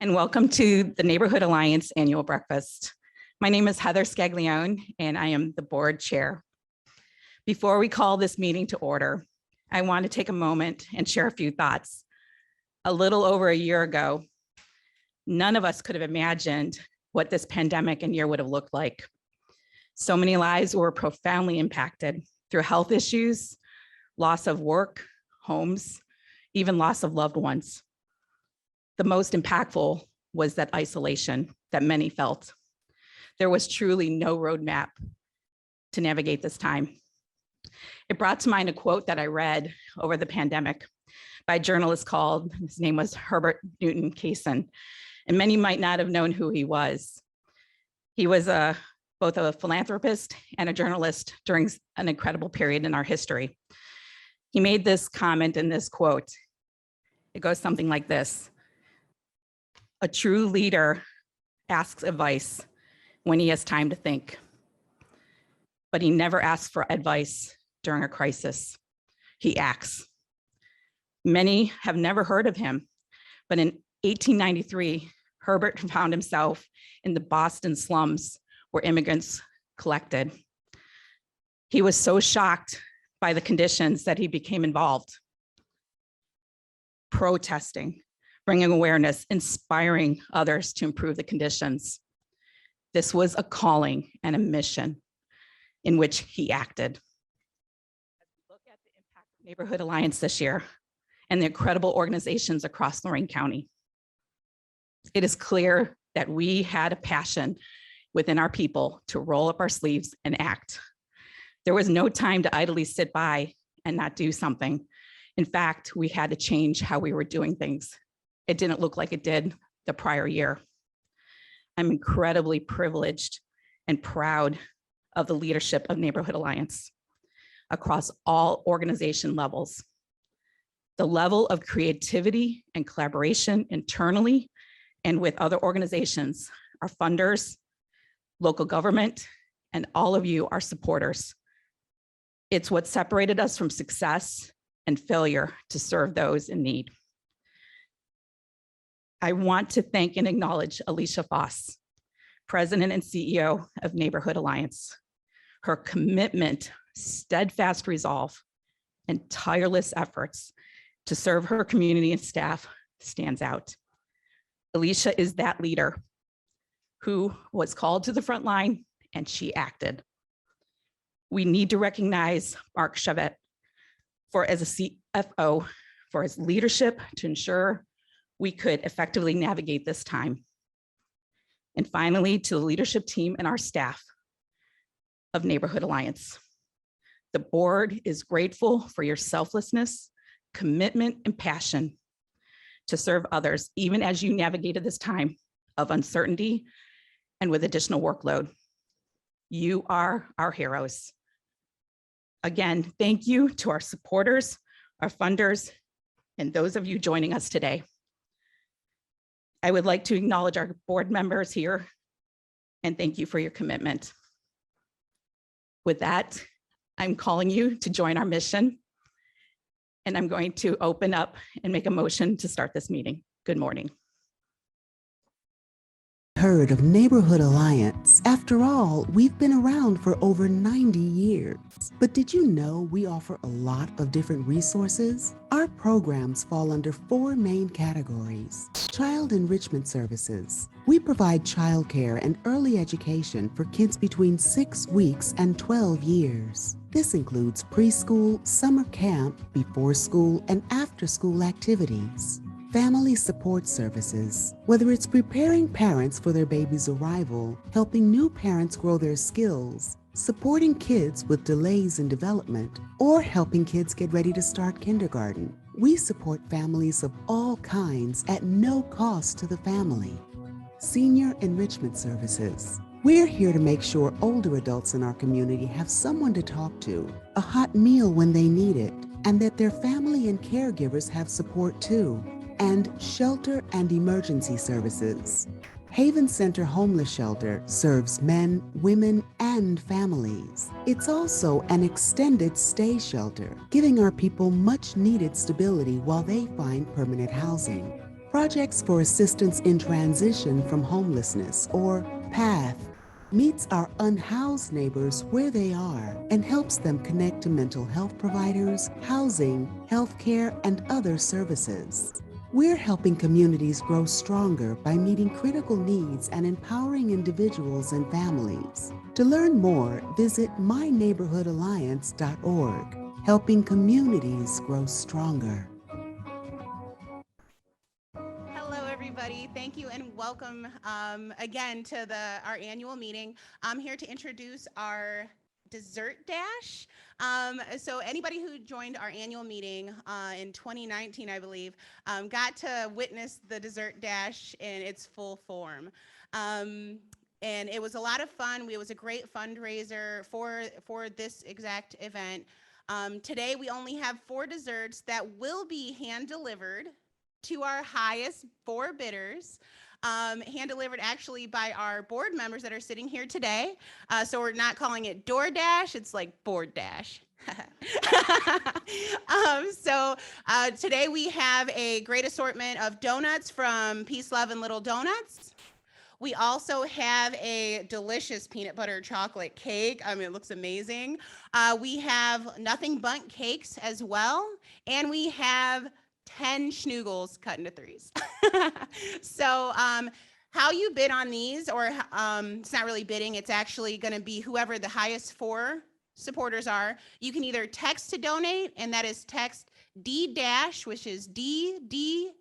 and welcome to the Neighborhood Alliance Annual Breakfast. My name is Heather Scaglione, and I am the board chair. Before we call this meeting to order, I want to take a moment and share a few thoughts. A little over a year ago, none of us could have imagined what this pandemic and year would have looked like. So many lives were profoundly impacted through health issues, loss of work, homes, even loss of loved ones. The most impactful was that isolation that many felt. There was truly no roadmap to navigate this time. It brought to mind a quote that I read over the pandemic by a journalist his name was Herbert Newton Kaysen, and many might not have known who he was. He was both a philanthropist and a journalist during an incredible period in our history. He made this comment in this quote. It goes something like this: a true leader asks advice when he has time to think, but he never asks for advice during a crisis. He acts. Many have never heard of him, but in 1893, Herbert found himself in the Boston slums where immigrants collected. He was so shocked by the conditions that he became involved, protesting, bringing awareness, inspiring others to improve the conditions. This was a calling and a mission in which he acted. As we look at the impact of Neighborhood Alliance this year and the incredible organizations across Lorraine County, it is clear that we had a passion within our people to roll up our sleeves and act. There was no time to idly sit by and not do something. In fact, we had to change how we were doing things. It didn't look like it did the prior year. I'm incredibly privileged and proud of the leadership of Neighborhood Alliance across all organization levels. The level of creativity and collaboration internally and with other organizations, our funders, local government, and all of you, our supporters. It's what separated us from success and failure to serve those in need. I want to thank and acknowledge Alicia Foss, President and CEO of Neighborhood Alliance. Her commitment, steadfast resolve, and tireless efforts to serve her community and staff stands out. Alicia is that leader who was called to the front line and she acted. We need to recognize Mark Chavette as a CFO for his leadership to ensure we could effectively navigate this time. And finally, to the leadership team and our staff of Neighborhood Alliance. The board is grateful for your selflessness, commitment, and passion to serve others, even as you navigated this time of uncertainty and with additional workload. You are our heroes. Again, thank you to our supporters, our funders, and those of you joining us today. I would like to acknowledge our board members here and thank you for your commitment. With that, I'm calling you to join our mission, and I'm going to open up and make a motion to start this meeting. Good morning. Heard of Neighborhood Alliance. After all, we've been around for over 90 years. But did you know we offer a lot of different resources? Our programs fall under 4 main categories. Child enrichment services. We provide childcare and early education for kids between 6 weeks and 12 years. This includes preschool, summer camp, before school, and after school activities. Family support services. Whether it's preparing parents for their baby's arrival, helping new parents grow their skills, supporting kids with delays in development, or helping kids get ready to start kindergarten, we support families of all kinds at no cost to the family. Senior enrichment services. We're here to make sure older adults in our community have someone to talk to, a hot meal when they need it, and that their family and caregivers have support too. And shelter and emergency services. Haven Center Homeless Shelter serves men, women, and families. It's also an extended stay shelter, giving our people much needed stability while they find permanent housing. Projects for Assistance in Transition from Homelessness, or PATH, meets our unhoused neighbors where they are and helps them connect to mental health providers, housing, healthcare, and other services. We're helping communities grow stronger by meeting critical needs and empowering individuals and families. To learn more, visit myneighborhoodalliance.org, helping communities grow stronger. Hello, everybody. Thank you and welcome again to our annual meeting. I'm here to introduce our dessert dash. So anybody who joined our annual meeting in 2019, I believe, got to witness the dessert dash in its full form. And it was a lot of fun. It was a great fundraiser for this exact event. Today, we only have 4 desserts that will be hand delivered to our highest 4 bidders, hand delivered actually by our board members that are sitting here today. So we're not calling it DoorDash, it's like Board Dash. Today we have a great assortment of donuts from Peace, Love, and Little Donuts. We also have a delicious peanut butter chocolate cake. I mean, it looks amazing. We have Nothing Bundt cakes as well. And we have 10 schnoogles cut into 3s. So how you bid on these, or it's not really bidding, it's actually going to be whoever the highest 4 supporters are. You can either text to donate, and that is text D-dash, which is DDASH,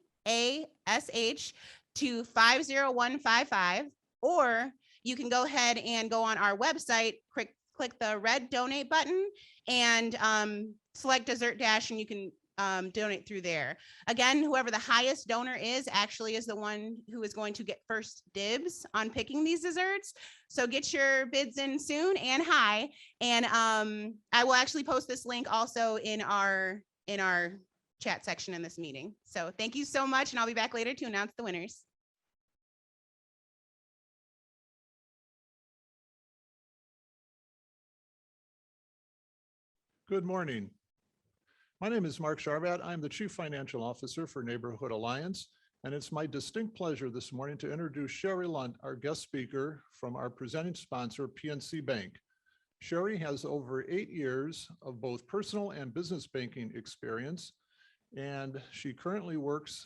to 50155, or you can go ahead and go on our website, click the red donate button, and select Dessert Dash, and you can donate through there. Again, whoever the highest donor is actually is the one who is going to get first dibs on picking these desserts. So get your bids in soon and high. And I will actually post this link also in our chat section in this meeting. So thank you so much, and I'll be back later to announce the winners. Good morning. My name is Mark Sharbat. I'm the Chief Financial Officer for Neighborhood Alliance, and it's my distinct pleasure this morning to introduce Sherry Luntz, our guest speaker from our presenting sponsor, Pnc Bank. Sherry has over 8 years of both personal and business banking experience, and she currently works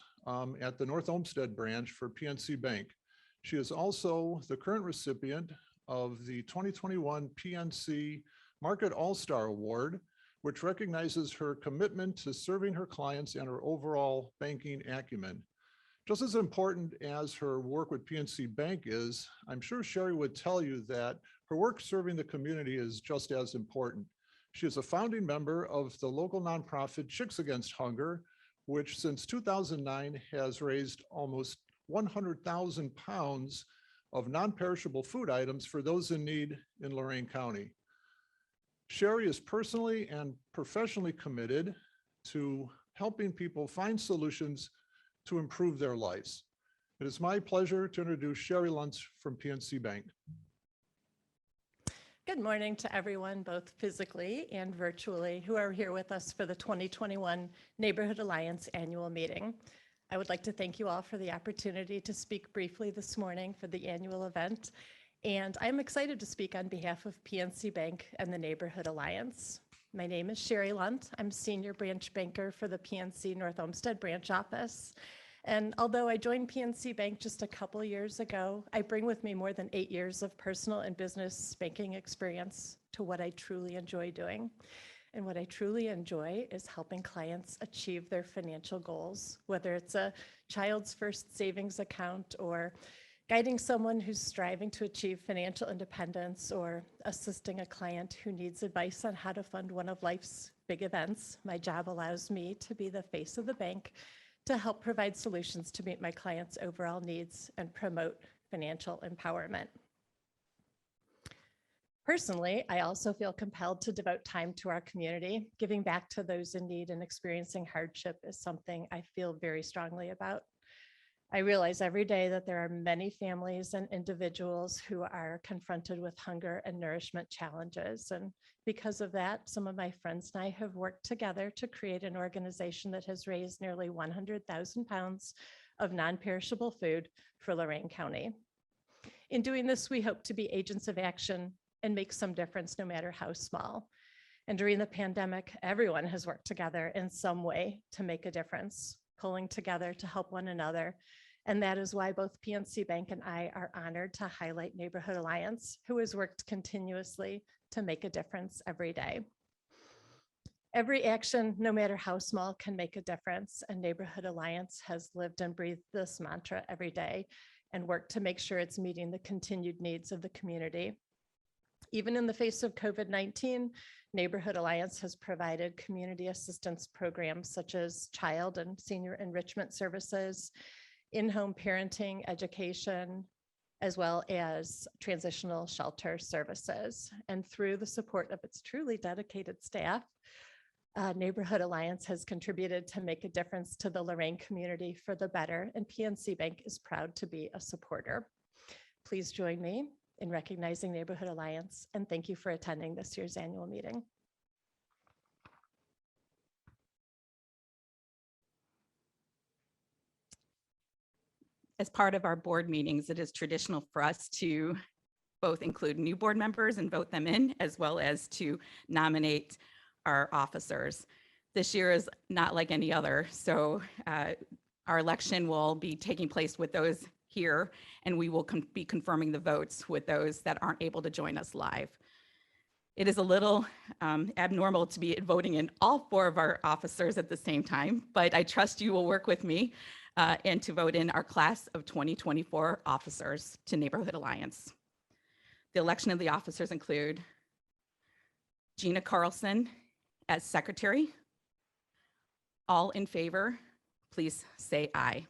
at the North Olmsted branch for Pnc Bank. She is also the current recipient of the 2021 Pnc Market All-Star Award, which recognizes her commitment to serving her clients and her overall banking acumen. Just as important as her work with Pnc Bank is, I'm sure Sherry would tell you that her work serving the community is just as important. She is a founding member of the local nonprofit Chicks Against Hunger, which since 2009 has raised almost 100,000 pounds of non-perishable food items for those in need in Lorain County. Sherry is personally and professionally committed to helping people find solutions to improve their lives. It is my pleasure to introduce Sherry Luntz from Pnc Bank. Good morning to everyone, both physically and virtually, who are here with us for the 2021 Neighborhood Alliance annual meeting. I would like to thank you all for the opportunity to speak briefly this morning for the annual event. And I'm excited to speak on behalf of Pnc Bank and the Neighborhood Alliance. My name is Sherry Luntz. I'm Senior Branch Banker for the Pnc North Olmsted branch office. And although I joined Pnc Bank just a couple years ago, I bring with me more than 8 years of personal and business banking experience to what I truly enjoy doing. And what I truly enjoy is helping clients achieve their financial goals, whether it's a child's first savings account or guiding someone who's striving to achieve financial independence or assisting a client who needs advice on how to fund one of life's big events. My job allows me to be the face of the bank to help provide solutions to meet my clients' overall needs and promote financial empowerment. Personally, I also feel compelled to devote time to our community. Giving back to those in need and experiencing hardship is something I feel very strongly about. I realize every day that there are many families and individuals who are confronted with hunger and nourishment challenges. And because of that, some of my friends and I have worked together to create an organization that has raised nearly 100,000 pounds of non-perishable food for Lorain County. In doing this, we hope to be agents of action and make some difference no matter how small. And during the pandemic, everyone has worked together in some way to make a difference, pulling together to help one another. And that is why both PNC Bank and I are honored to highlight Neighborhood Alliance, who has worked continuously to make a difference every day. Every action, no matter how small, can make a difference. And Neighborhood Alliance has lived and breathed this mantra every day and worked to make sure it's meeting the continued needs of the community. Even in the face of COVID-19, Neighborhood Alliance has provided community assistance programs such as child and senior enrichment services, in-home parenting, education, as well as transitional shelter services. And through the support of its truly dedicated staff, Neighborhood Alliance has contributed to make a difference to the Lorain community for the better, and PNC Bank is proud to be a supporter. Please join me in recognizing Neighborhood Alliance, and thank you for attending this year's annual meeting. As part of our board meetings, it is traditional for us to both include new board members and vote them in, as well as to nominate our officers. This year is not like any other, so our election will be taking place with those here, and we will be confirming the votes with those that aren't able to join us live. It is a little abnormal to be voting in all 4 of our officers at the same time, but I trust you will work with me and to vote in our class of 2024 officers to Neighborhood Alliance. The election of the officers include Gina Carlson as secretary. All in favor, please say aye.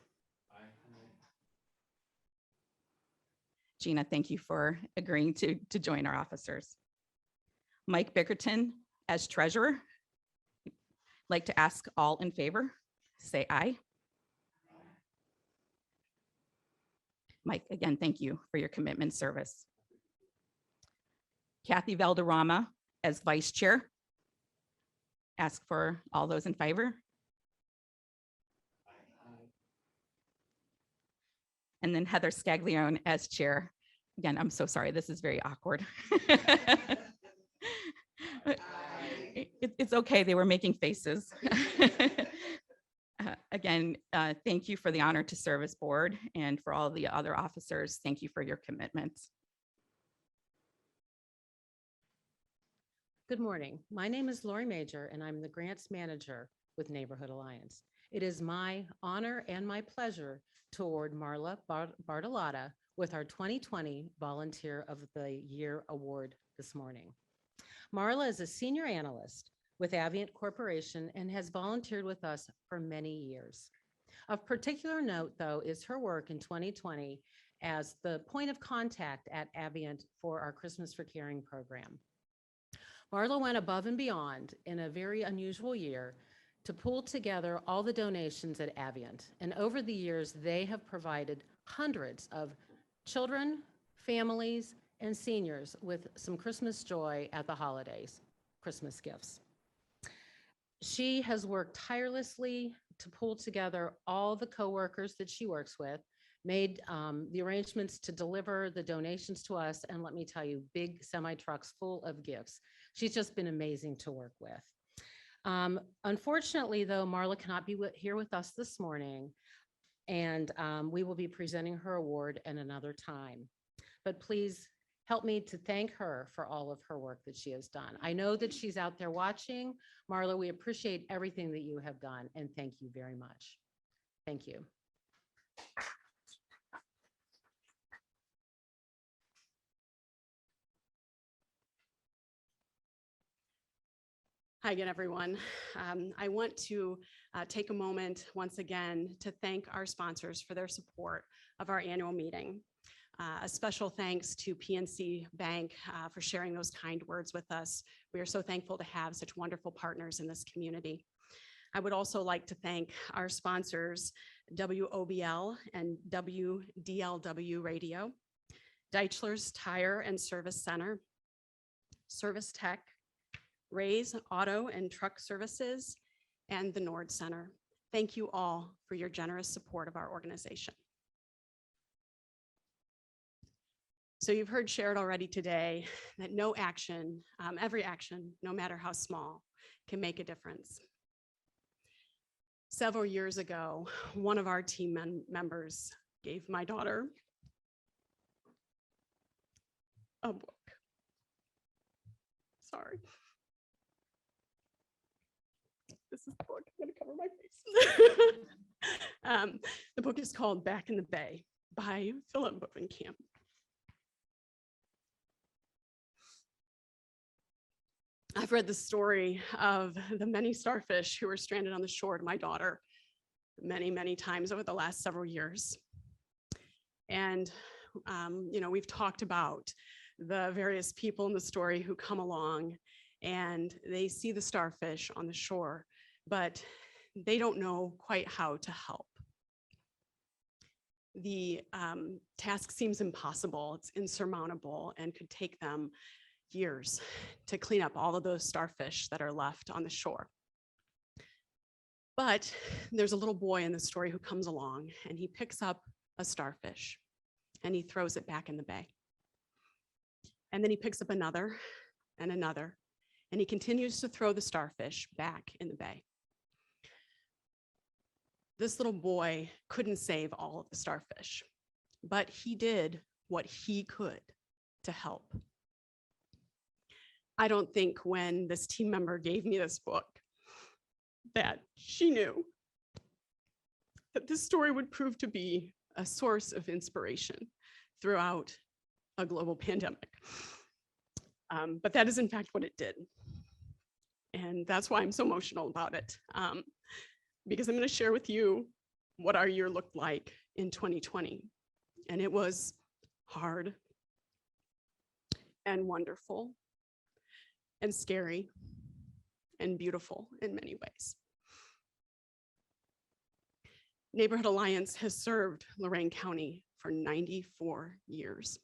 Gina, thank you for agreeing to join our officers. Mike Bickerton as treasurer. I'd like to ask all in favor, say aye. Mike, again, thank you for your commitment and service. Kathy Valderrama as vice chair. Ask for all those in favor. And then Heather Scaglione as chair. Again, I'm so sorry, this is very awkward. It's okay, they were making faces. Again, thank you for the honor to serve as board, and for all the other officers, thank you for your commitment. Good morning. My name is Lori Major, and I'm the grants manager with Neighborhood Alliance. It is my honor and my pleasure to award Marla Bartolotta with our 2020 Volunteer of the Year Award this morning. Marla is a senior analyst with Avient Corporation and has volunteered with us for many years. Of particular note, though, is her work in 2020 as the point of contact at Avient for our Christmas for Caring program. Marla went above and beyond in a very unusual year to pull together all the donations at Avient. And over the years, they have provided hundreds of children, families, and seniors with some Christmas joy at the holidays, Christmas gifts. She has worked tirelessly to pull together all the coworkers that she works with, made the arrangements to deliver the donations to us, and let me tell you, big semi trucks full of gifts. She's just been amazing to work with. Unfortunately, though, Marla cannot be here with us this morning, and we will be presenting her award at another time. But please help me to thank her for all of her work that she has done. I know that she's out there watching. Marla, we appreciate everything that you have done, and thank you very much. Thank you. Hi again, everyone. I want to take a moment once again to thank our sponsors for their support of our annual meeting. A special thanks to PNC Bank for sharing those kind words with us. We are so thankful to have such wonderful partners in this community. I would also like to thank our sponsors, WOBL and WDLW Radio, Deichler's Tire and Service Center, Service Tech, Ray's Auto and Truck Services, and the Nord Center. Thank you all for your generous support of our organization. So you've heard shared already today that no action, every action, no matter how small, can make a difference. Several years ago, one of our team members gave my daughter a book. Sorry. This is the book. I'm going to cover my face. The book is called Back in the Bay by Philip Camp. I've read the story of the many starfish who were stranded on the shore to my daughter many, many times over the last several years. And, we've talked about the various people in the story who come along and they see the starfish on the shore, but they don't know quite how to help. The task seems impossible, it's insurmountable, and could take them years to clean up all of those starfish that are left on the shore. But there's a little boy in the story who comes along and he picks up a starfish and he throws it back in the bay. And then he picks up another and another, and he continues to throw the starfish back in the bay. This little boy couldn't save all of the starfish, but he did what he could to help. I don't think when this team member gave me this book that she knew that this story would prove to be a source of inspiration throughout a global pandemic. But that is in fact what it did. And that's why I'm so emotional about it. Because I'm going to share with you what our year looked like in 2020. And it was hard and wonderful and scary and beautiful in many ways. Neighborhood Alliance has served Lorain County for 94 years.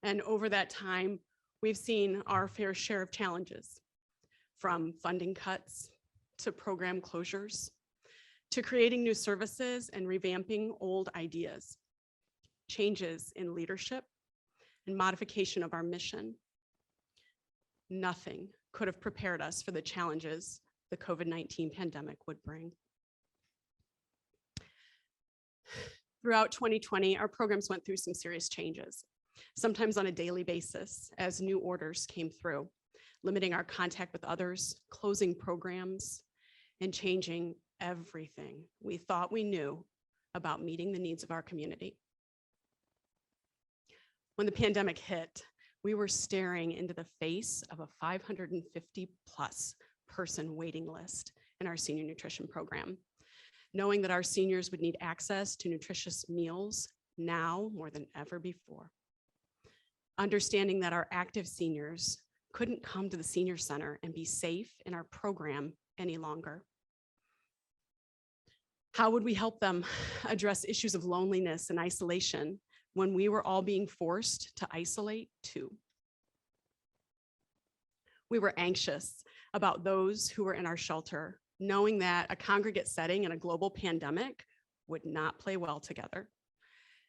And over that time, we've seen our fair share of challenges, from funding cuts to program closures, to creating new services and revamping old ideas, changes in leadership and modification of our mission. Nothing could have prepared us for the challenges the COVID-19 pandemic would bring. Throughout 2020, our programs went through some serious changes, sometimes on a daily basis as new orders came through, limiting our contact with others, closing programs, and changing everything we thought we knew about meeting the needs of our community. When the pandemic hit, we were staring into the face of a 550+ person waiting list in our senior nutrition program, knowing that our seniors would need access to nutritious meals now more than ever before. Understanding that our active seniors couldn't come to the senior center and be safe in our program any longer. How would we help them address issues of loneliness and isolation when we were all being forced to isolate too? We were anxious about those who were in our shelter, knowing that a congregate setting in a global pandemic would not play well together,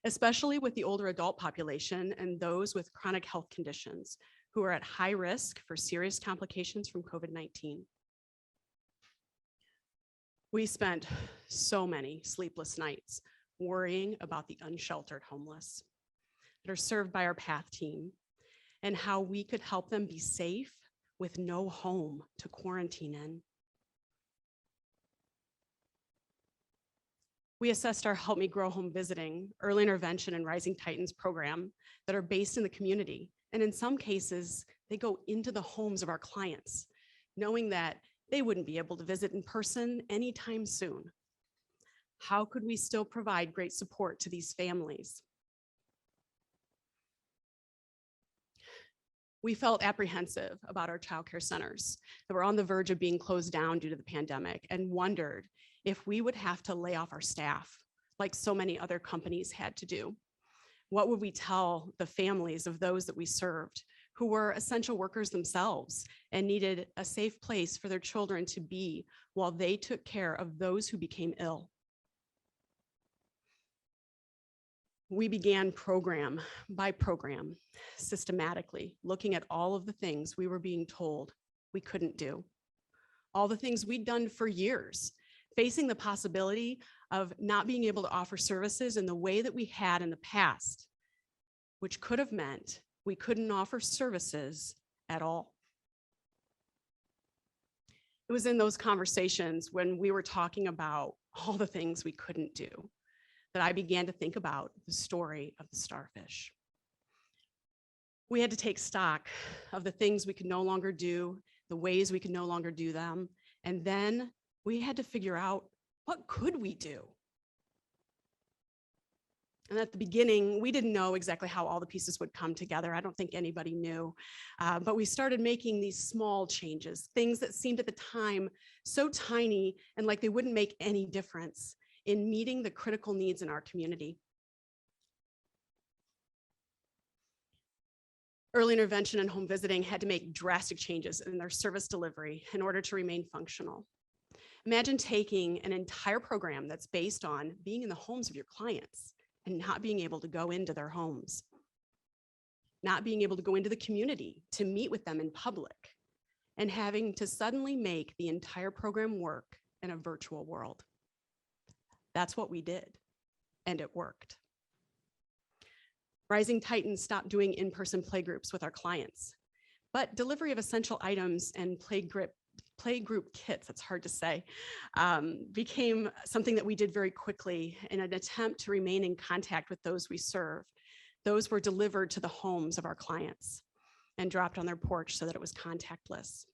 especially with the older adult population and those with chronic health conditions who are at high risk for serious complications from COVID-19. We spent so many sleepless nights worrying about the unsheltered homeless that are served by our PATH team and how we could help them be safe with no home to quarantine in. We assessed our Help Me Grow Home Visiting, Early Intervention, and Rising Titans program that are based in the community. And in some cases, they go into the homes of our clients, knowing that they wouldn't be able to visit in person anytime soon. How could we still provide great support to these families? We felt apprehensive about our childcare centers that were on the verge of being closed down due to the pandemic, and wondered if we would have to lay off our staff like so many other companies had to do. What would we tell the families of those that we served who were essential workers themselves and needed a safe place for their children to be while they took care of those who became ill. We began program by program, systematically, looking at all of the things we were being told we couldn't do, all the things we'd done for years, facing the possibility of not being able to offer services in the way that we had in the past, which could have meant we couldn't offer services at all. It was in those conversations when we were talking about all the things we couldn't do that I began to think about the story of the starfish. We had to take stock of the things we could no longer do, the ways we could no longer do them, and then we had to figure out, what could we do? And at the beginning, we didn't know exactly how all the pieces would come together. I don't think anybody knew, but we started making these small changes, things that seemed at the time so tiny and like they wouldn't make any difference in meeting the critical needs in our community. Early intervention and home visiting had to make drastic changes in their service delivery in order to remain functional. Imagine taking an entire program that's based on being in the homes of your clients and not being able to go into their homes, not being able to go into the community to meet with them in public, and having to suddenly make the entire program work in a virtual world. That's what we did, and it worked. Rising Titans stopped doing in-person playgroups with our clients, but delivery of essential items and playgroup kits, that's hard to say, became something that we did very quickly in an attempt to remain in contact with those we serve. Those were delivered to the homes of our clients and dropped on their porch so that it was contactless.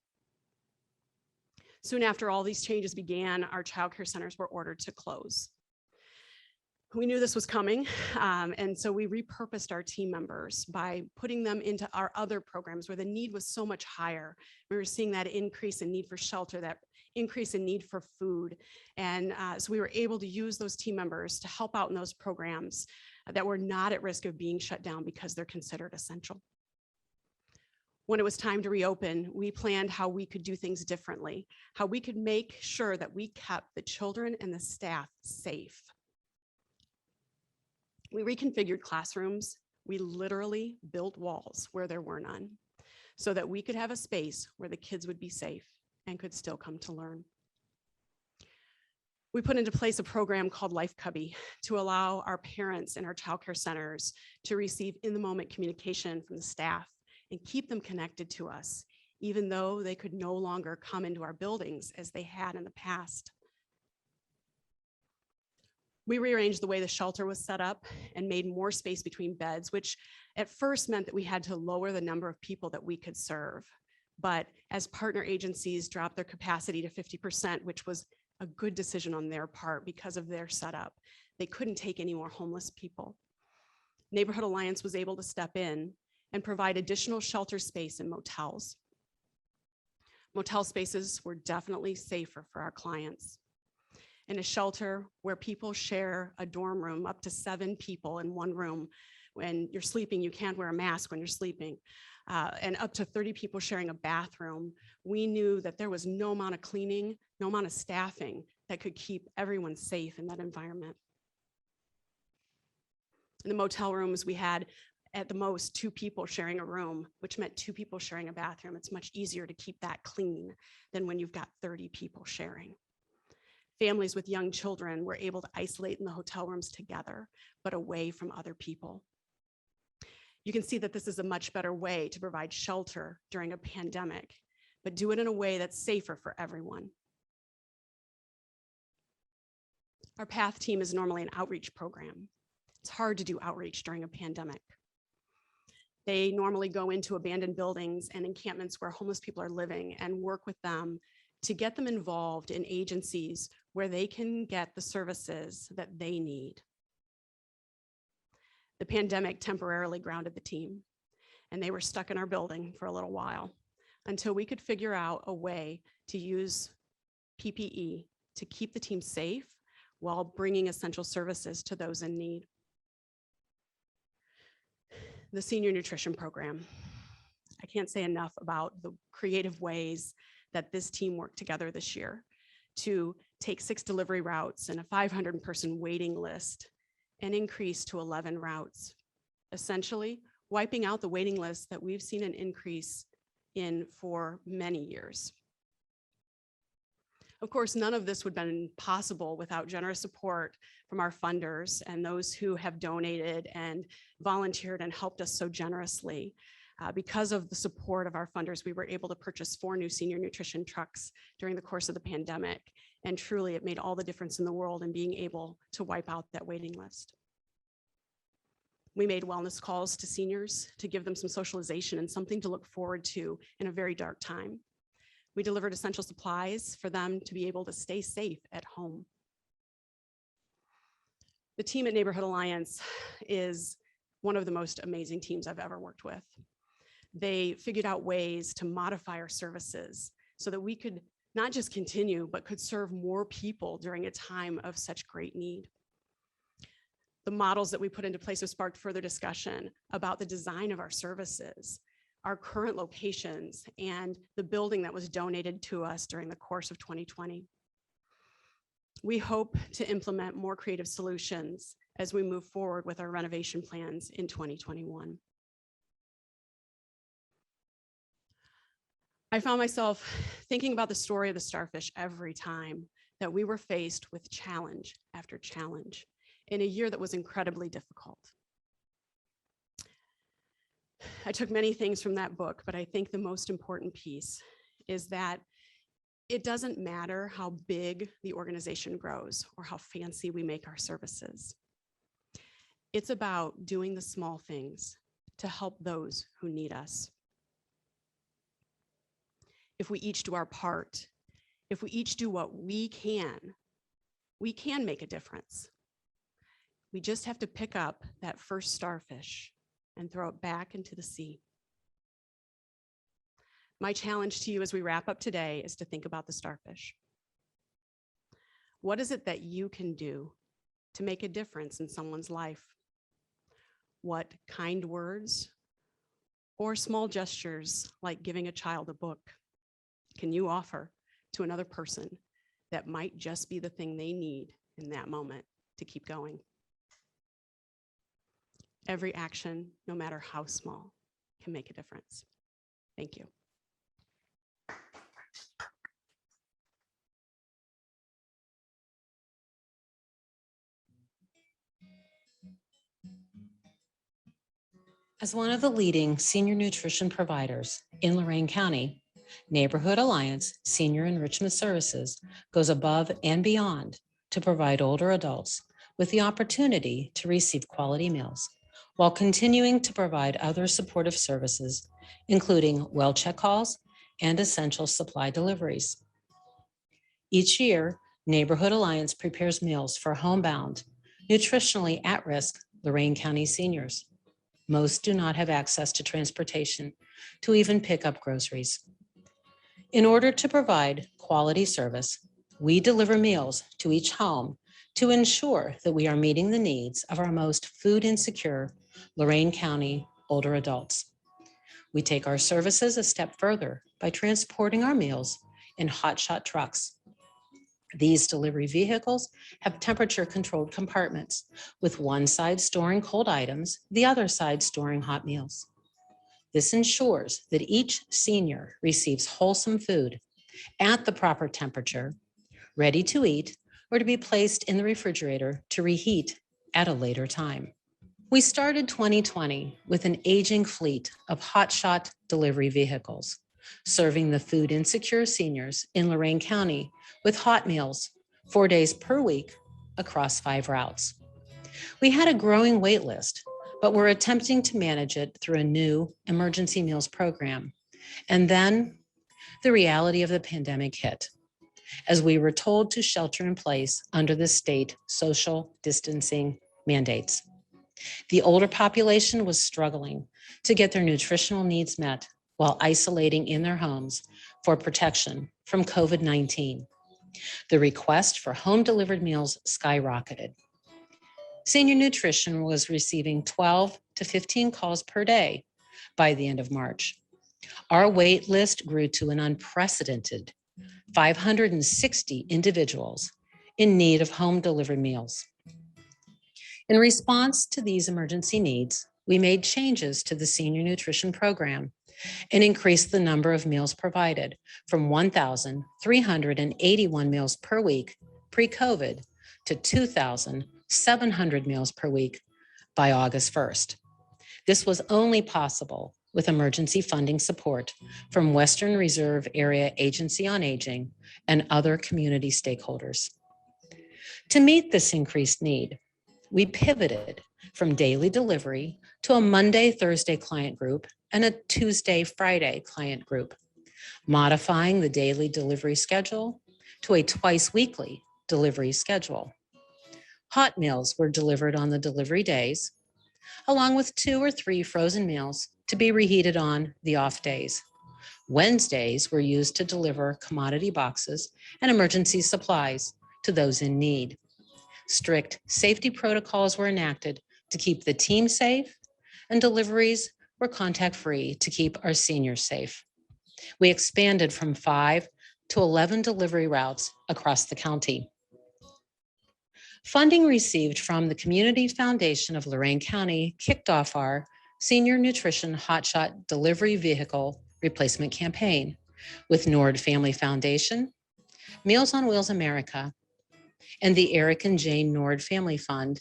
Soon after all these changes began, our childcare centers were ordered to close. We knew this was coming, and so we repurposed our team members by putting them into our other programs where the need was so much higher. We were seeing that increase in need for shelter, that increase in need for food. And so we were able to use those team members to help out in those programs that were not at risk of being shut down because they're considered essential. When it was time to reopen, we planned how we could do things differently, how we could make sure that we kept the children and the staff safe. We reconfigured classrooms. We literally built walls where there were none so that we could have a space where the kids would be safe and could still come to learn. We put into place a program called Life Cubby to allow our parents in our childcare centers to receive in-the-moment communication from the staff and keep them connected to us, even though they could no longer come into our buildings as they had in the past. We rearranged the way the shelter was set up and made more space between beds, which at first meant that we had to lower the number of people that we could serve. But as partner agencies dropped their capacity to 50%, which was a good decision on their part because of their setup, they couldn't take any more homeless people. Neighborhood Alliance was able to step in and provide additional shelter space in motels. Motel spaces were definitely safer for our clients. In a shelter where people share a dorm room, up to 7 people in one room. When you're sleeping, you can't wear a mask when you're sleeping. And up to 30 people sharing a bathroom, we knew that there was no amount of cleaning, no amount of staffing that could keep everyone safe in that environment. In the motel rooms, we had at the most 2 people sharing a room, which meant 2 people sharing a bathroom. It's much easier to keep that clean than when you've got 30 people sharing. Families with young children were able to isolate in the hotel rooms together, but away from other people. You can see that this is a much better way to provide shelter during a pandemic, but do it in a way that's safer for everyone. Our PATH team is normally an outreach program. It's hard to do outreach during a pandemic. They normally go into abandoned buildings and encampments where homeless people are living and work with them to get them involved in agencies where they can get the services that they need. The pandemic temporarily grounded the team, and they were stuck in our building for a little while until we could figure out a way to use PPE to keep the team safe while bringing essential services to those in need. The senior nutrition program. I can't say enough about the creative ways that this team worked together this year to take 6 delivery routes and a 500-person waiting list and increase to 11 routes, essentially wiping out the waiting list that we've seen an increase in for many years. Of course, none of this would have been possible without generous support from our funders and those who have donated and volunteered and helped us so generously. Because of the support of our funders, we were able to purchase 4 new senior nutrition trucks during the course of the pandemic. And truly, it made all the difference in the world in being able to wipe out that waiting list. We made wellness calls to seniors to give them some socialization and something to look forward to in a very dark time. We delivered essential supplies for them to be able to stay safe at home. The team at Neighborhood Alliance is one of the most amazing teams I've ever worked with. They figured out ways to modify our services so that we could not just continue, but could serve more people during a time of such great need. The models that we put into place have sparked further discussion about the design of our services, our current locations, and the building that was donated to us during the course of 2020. We hope to implement more creative solutions as we move forward with our renovation plans in 2021. I found myself thinking about the story of the starfish every time that we were faced with challenge after challenge in a year that was incredibly difficult. I took many things from that book, but I think the most important piece is that it doesn't matter how big the organization grows or how fancy we make our services. It's about doing the small things to help those who need us. If we each do our part, if we each do what we can make a difference. We just have to pick up that first starfish and throw it back into the sea. My challenge to you as we wrap up today is to think about the starfish. What is it that you can do to make a difference in someone's life? What kind words or small gestures like giving a child a book can you offer to another person that might just be the thing they need in that moment to keep going? Every action, no matter how small, can make a difference. Thank you. As one of the leading senior nutrition providers in Lorain County, Neighborhood Alliance Senior Enrichment Services goes above and beyond to provide older adults with the opportunity to receive quality meals while continuing to provide other supportive services, including well check calls and essential supply deliveries. Each year, Neighborhood Alliance prepares meals for homebound, nutritionally at-risk Lorain County seniors. Most do not have access to transportation to even pick up groceries. In order to provide quality service, we deliver meals to each home to ensure that we are meeting the needs of our most food insecure Lorain County older adults. We take our services a step further by transporting our meals in hotshot trucks. These delivery vehicles have temperature-controlled compartments, with one side storing cold items, the other side storing hot meals. This ensures that each senior receives wholesome food at the proper temperature, ready to eat, or to be placed in the refrigerator to reheat at a later time. We started 2020 with an aging fleet of hotshot delivery vehicles, serving the food insecure seniors in Lorain County with hot meals 4 days per week across 5 routes. We had a growing wait list, but we're attempting to manage it through a new emergency meals program. And then the reality of the pandemic hit, as we were told to shelter in place under the state social distancing mandates. The older population was struggling to get their nutritional needs met while isolating in their homes for protection from COVID-19. The request for home-delivered meals skyrocketed. Senior nutrition was receiving 12 to 15 calls per day by the end of March. Our wait list grew to an unprecedented 560 individuals in need of home delivered meals. In response to these emergency needs, we made changes to the senior nutrition program and increased the number of meals provided from 1,381 meals per week pre-COVID to 2,700 meals per week by August 1st. This was only possible with emergency funding support from Western Reserve Area Agency on Aging and other community stakeholders. To meet this increased need, we pivoted from daily delivery to a Monday, Thursday client group and a Tuesday, Friday client group, modifying the daily delivery schedule to a twice weekly delivery schedule. Hot meals were delivered on the delivery days, along with 2 or 3 frozen meals to be reheated on the off days. Wednesdays were used to deliver commodity boxes and emergency supplies to those in need. Strict safety protocols were enacted to keep the team safe, and deliveries were contact-free to keep our seniors safe. We expanded from 5 to 11 delivery routes across the county. Funding received from the Community Foundation of Lorain County kicked off our Senior Nutrition Hotshot Delivery Vehicle Replacement Campaign with Nord Family Foundation, Meals on Wheels America, and the Eric and Jane Nord Family Fund,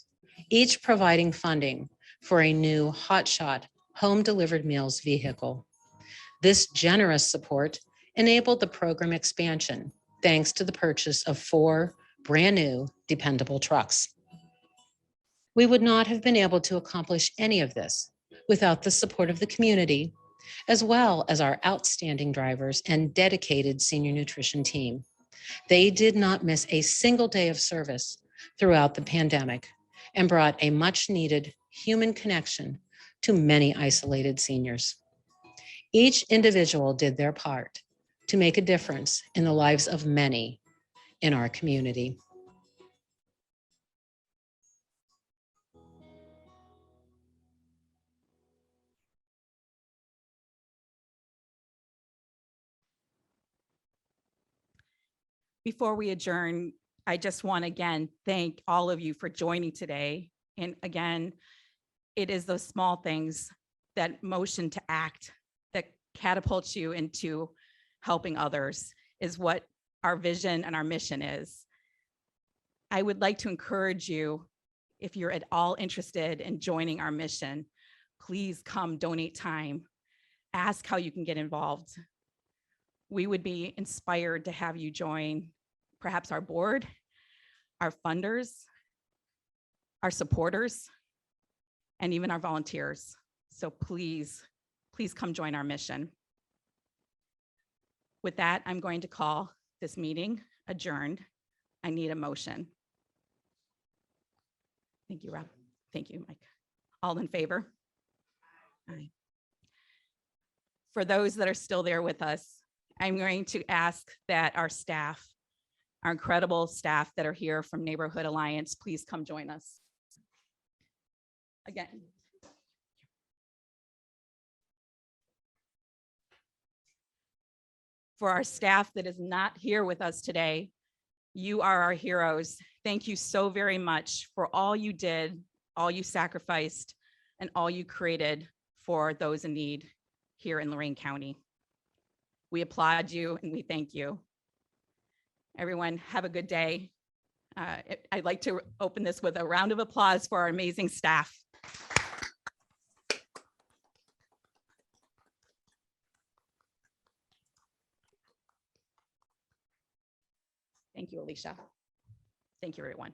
each providing funding for a new hotshot home delivered meals vehicle. This generous support enabled the program expansion thanks to the purchase of 4 brand new dependable trucks. We would not have been able to accomplish any of this without the support of the community, as well as our outstanding drivers and dedicated senior nutrition team. They did not miss a single day of service throughout the pandemic and brought a much needed human connection to many isolated seniors. Each individual did their part to make a difference in the lives of many in our community. Before we adjourn, I just want to again thank all of you for joining today. And again, it is those small things, that motion to act, that catapults you into helping others, is what our vision and our mission is. I would like to encourage you, if you're at all interested in joining our mission, please come donate time. Ask how you can get involved. We would be inspired to have you join perhaps our board, our funders, our supporters, and even our volunteers. So please, please come join our mission. With that, I'm going to call this meeting adjourned. I need a motion. Thank you, Rob. Thank you, Mike. All in favor? Aye. For those that are still there with us, I'm going to ask that our staff, our incredible staff that are here from Neighborhood Alliance, please come join us. Again. For our staff that is not here with us today, you are our heroes. Thank you so very much for all you did, all you sacrificed, and all you created for those in need here in Lorain County. We applaud you and we thank you. Everyone, have a good day. I'd like to open this with a round of applause for our amazing staff. Thank you, Alicia. Thank you, everyone.